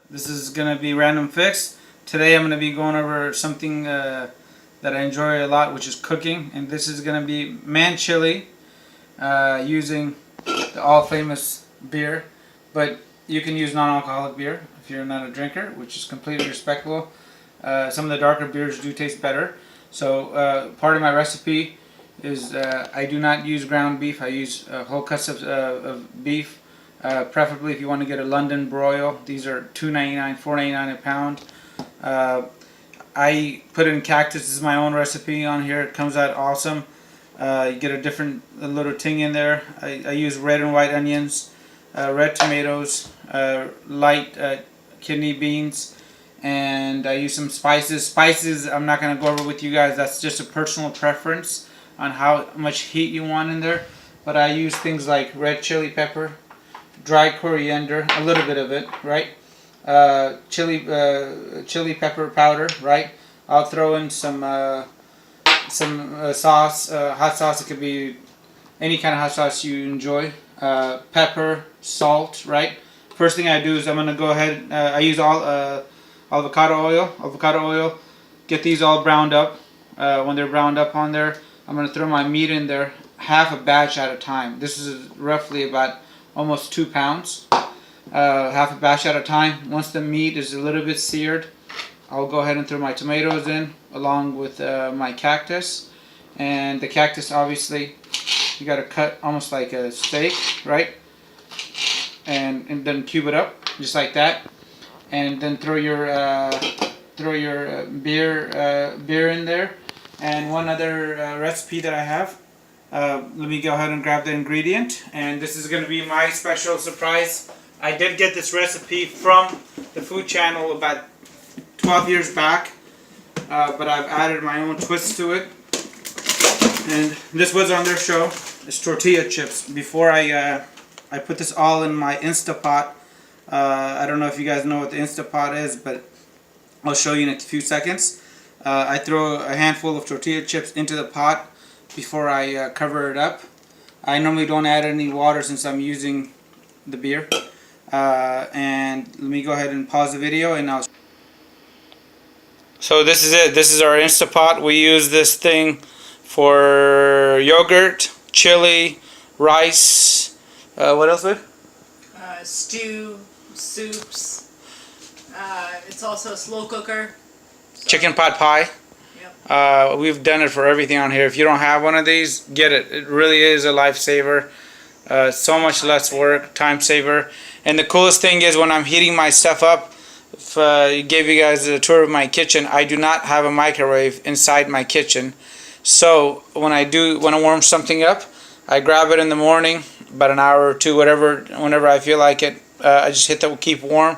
This is going to be Random Fix. Today I'm going to be going over something that I enjoy a lot, which is cooking. And this is going to be man chili using the all-famous beer. But you can use non-alcoholic beer if you're not a drinker, which is completely respectable. Some of the darker beers do taste better. So part of my recipe is I do not use ground beef. I use whole cuts of beef. Preferably if you want to get a London broil. These are $2.99, $4.99 a pound. I put in cactus. This is my own recipe on here. It comes out awesome. You get a little ting in there. I use red and white onions, red tomatoes, light kidney beans, and I use some spices. Spices I'm not going to go over with you guys. That's just a personal preference on how much heat you want in there. But I use things like red chili pepper, dry coriander, a little bit of it, right? Chili pepper powder, right? I'll throw in some sauce, hot sauce. It could be any kind of hot sauce you enjoy. Pepper, salt, right? First thing I do is I'm gonna go ahead. I use all avocado oil. Get these all browned up. When they're browned up on there, I'm gonna throw my meat in there, half a batch at a time. This is roughly about almost 2 pounds. Half a batch at a time. Once the meat is a little bit seared, I'll go ahead and throw my tomatoes in along with my cactus. And the cactus, obviously, you got to cut almost like a steak, right? And then cube it up just like that. And then throw your beer in there. And one other recipe that I have. Let me go ahead and grab the ingredient, and this is going to be my special surprise. I did get this recipe from the food channel about 12 years back, but I've added my own twist to it, and this was on their show. It's tortilla chips. Before I put this all in my Instapot. I don't know if you guys know what the Instapot is, but I'll show you in a few seconds. I throw a handful of tortilla chips into the pot before I cover it up. I normally don't add any water since I'm using the beer. And let me go ahead and pause the video and I'll... So this is it. This is our Instapot. We use this thing for yogurt, chili, rice, what else, babe? Stew, soups. It's also a slow cooker. So. Chicken pot pie. We've done it for everything on here. If you don't have one of these, get it. It really is a lifesaver. So much less work, time saver. And the coolest thing is when I'm heating my stuff up, if I gave you guys a tour of my kitchen, I do not have a microwave inside my kitchen. So when I warm something up, I grab it in the morning, about an hour or two, whenever I feel like it. I just hit the keep warm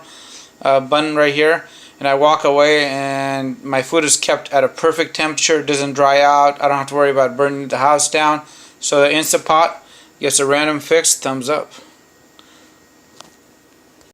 button right here. And I walk away and my food is kept at a perfect temperature. It doesn't dry out. I don't have to worry about burning the house down. So the Instapot gets a Random Fix thumbs up.